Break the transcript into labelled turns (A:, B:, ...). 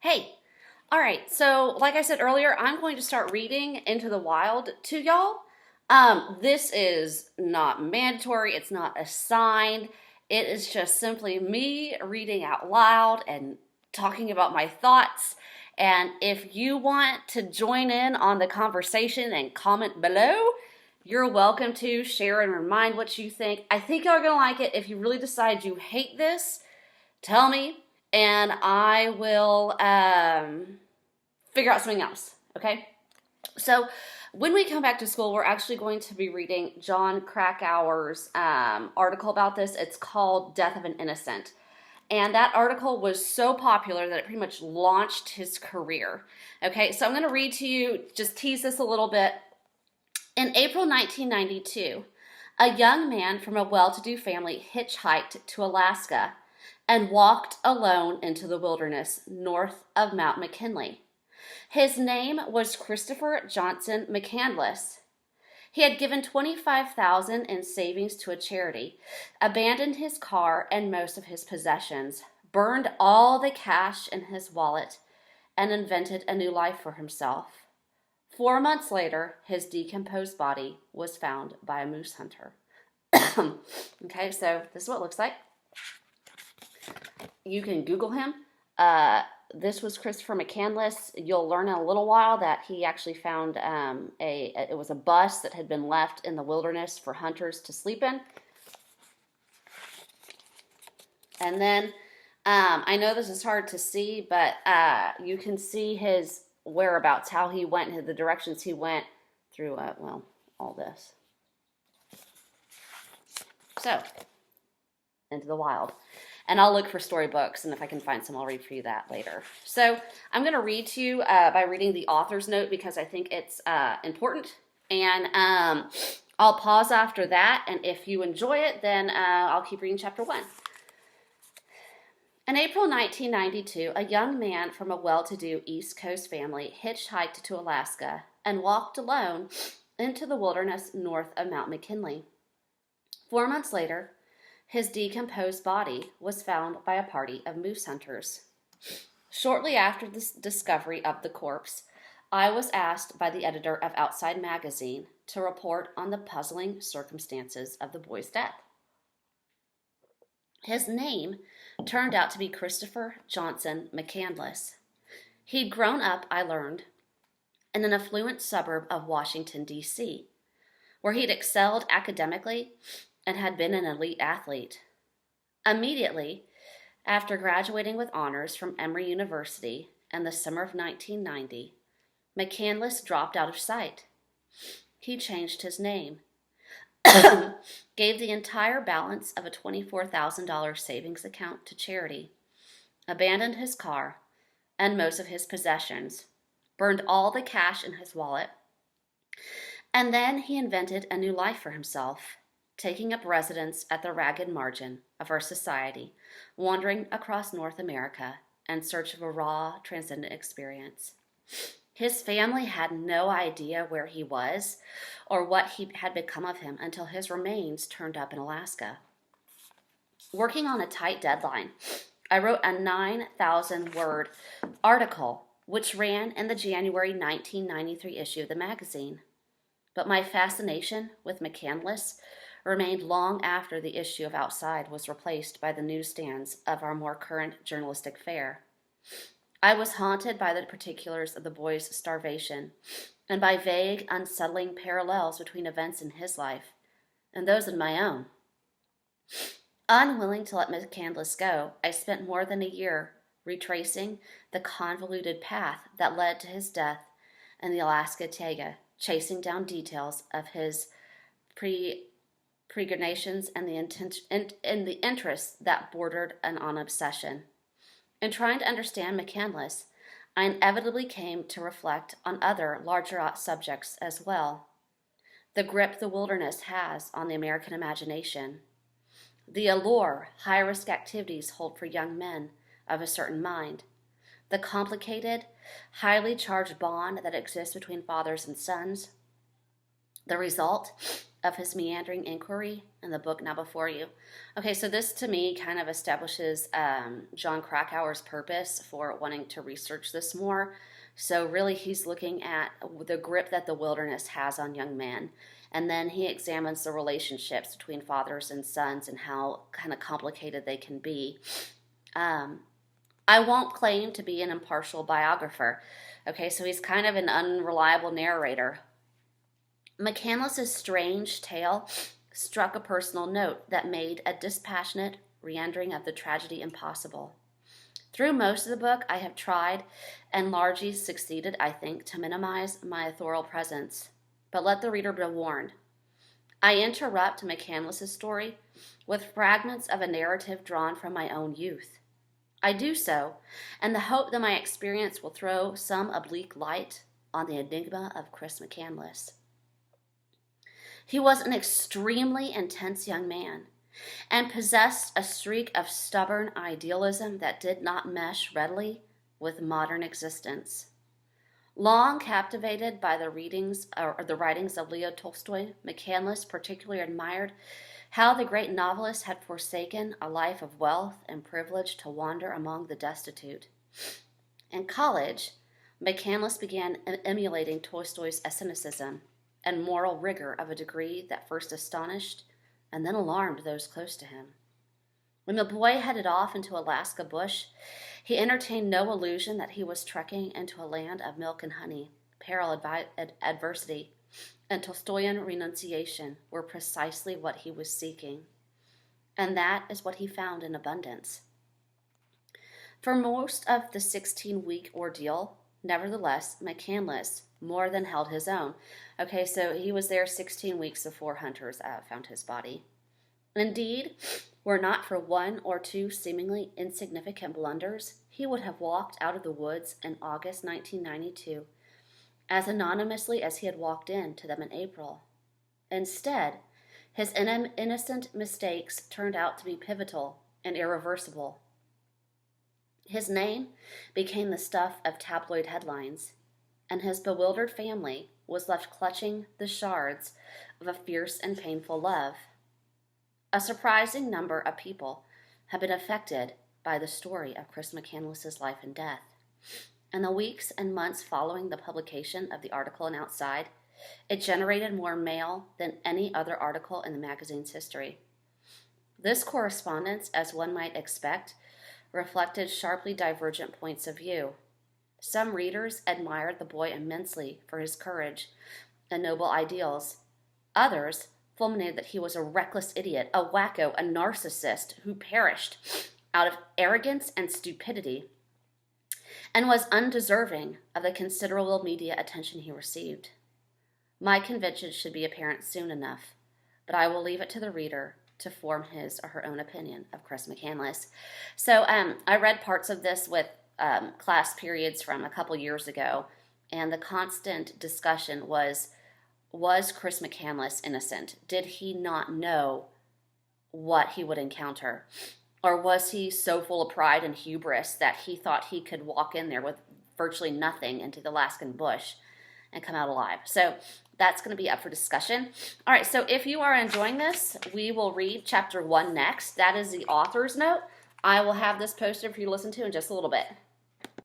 A: Hey, all right. So, like I said earlier, I'm going to start reading Into the Wild to y'all. This is not mandatory, it's not assigned. It is just simply me reading out loud and talking about my thoughts. And if you want to join in on the conversation and comment below, you're welcome to share and remind what you think. I think y'all are going to like it. If you really decide you hate this, tell me, and I will figure out something else. Okay? So, when we come back to school, we're actually going to be reading John Krakauer's article about this. It's called Death of an Innocent. And that article was so popular that it pretty much launched his career. Okay, so I'm going to read to you, just tease this a little bit. In April 1992, a young man from a well-to-do family hitchhiked to Alaska and walked alone into the wilderness north of Mount McKinley. His name was Christopher Johnson McCandless. He had given $25,000 in savings to a charity, abandoned his car and most of his possessions, burned all the cash in his wallet, and invented a new life for himself. 4 months later, his decomposed body was found by a moose hunter. Okay, so this is what it looks like. You can Google him. This was Christopher McCandless. You'll learn in a little while that he actually found it was a bus that had been left in the wilderness for hunters to sleep in. And then I know this is hard to see, but you can see his whereabouts, how he went, the directions he went through, all this. So, Into the Wild. And I'll look for storybooks, and if I can find some, I'll read for you that later. So I'm going to read to you by reading the author's note because I think it's important. And I'll pause after that, and if you enjoy it, then I'll keep reading chapter 1. In April 1992, a young man from a well-to-do East Coast family hitchhiked to Alaska and walked alone into the wilderness north of Mount McKinley. 4 months later, his decomposed body was found by a party of moose hunters. Shortly after the discovery of the corpse, I was asked by the editor of Outside Magazine to report on the puzzling circumstances of the boy's death. His name turned out to be Christopher Johnson McCandless. He'd grown up, I learned, in an affluent suburb of Washington, D.C., where he'd excelled academically and had been an elite athlete. Immediately after graduating with honors from Emory University in the summer of 1990, McCandless dropped out of sight. He changed his name, gave the entire balance of a $24,000 savings account to charity, abandoned his car and most of his possessions, burned all the cash in his wallet, and then he invented a new life for himself, taking up residence at the ragged margin of our society, wandering across North America in search of a raw, transcendent experience. His family had no idea where he was or what had become of him until his remains turned up in Alaska. Working on a tight deadline, I wrote a 9,000-word article which ran in the January 1993 issue of the magazine. But my fascination with McCandless remained long after the issue of Outside was replaced by the newsstands of our more current journalistic fare. I was haunted by the particulars of the boy's starvation and by vague, unsettling parallels between events in his life and those in my own. Unwilling to let McCandless go, I spent more than a year retracing the convoluted path that led to his death in the Alaska taiga, chasing down details of his peregrinations and the interests that bordered on obsession. In trying to understand McCandless, I inevitably came to reflect on other larger subjects as well. The grip the wilderness has on the American imagination, the allure high-risk activities hold for young men of a certain mind, the complicated, highly charged bond that exists between fathers and sons, The result of his meandering inquiry in the book now before you. Okay, so this to me kind of establishes John Krakauer's purpose for wanting to research this more. So really he's looking at the grip that the wilderness has on young men. And then he examines the relationships between fathers and sons and how kind of complicated they can be. I won't claim to be an impartial biographer. Okay, so he's kind of an unreliable narrator. McCandless's strange tale struck a personal note that made a dispassionate re-rendering of the tragedy impossible. Through most of the book, I have tried, and largely succeeded, I think, to minimize my authorial presence. But let the reader be warned. I interrupt McCandless's story with fragments of a narrative drawn from my own youth. I do so in the hope that my experience will throw some oblique light on the enigma of Chris McCandless. He was an extremely intense young man and possessed a streak of stubborn idealism that did not mesh readily with modern existence. Long captivated by the writings of Leo Tolstoy, McCandless particularly admired how the great novelist had forsaken a life of wealth and privilege to wander among the destitute. In college, McCandless began emulating Tolstoy's asceticism and moral rigor of a degree that first astonished and then alarmed those close to him. When the boy headed off into Alaska bush, he entertained no illusion that he was trekking into a land of milk and honey. Peril, adversity, and Tolstoyan renunciation were precisely what he was seeking. And that is what he found in abundance. For most of the 16-week ordeal, nevertheless, McCandless more than held his own. Okay, so he was there 16 weeks before hunters found his body. Indeed, were not for one or two seemingly insignificant blunders, he would have walked out of the woods in August 1992 as anonymously as he had walked into them in April. Instead, his innocent mistakes turned out to be pivotal and irreversible. His name became the stuff of tabloid headlines, and his bewildered family was left clutching the shards of a fierce and painful love. A surprising number of people have been affected by the story of Chris McCandless's life and death. In the weeks and months following the publication of the article in Outside, it generated more mail than any other article in the magazine's history. This correspondence, as one might expect, reflected sharply divergent points of view. Some readers admired the boy immensely for his courage and noble ideals. Others fulminated that he was a reckless idiot, a wacko, a narcissist who perished out of arrogance and stupidity and was undeserving of the considerable media attention he received. My conviction should be apparent soon enough, but I will leave it to the reader to form his or her own opinion of Chris McCandless. So I read parts of this with class periods from a couple years ago, and the constant discussion was Chris McCandless innocent? Did he not know what he would encounter? Or was he so full of pride and hubris that he thought he could walk in there with virtually nothing into the Alaskan bush and come out alive? So that's going to be up for discussion. All right, so if you are enjoying this, we will read chapter 1 next. That is the author's note. I will have this posted for you to listen to in just a little bit.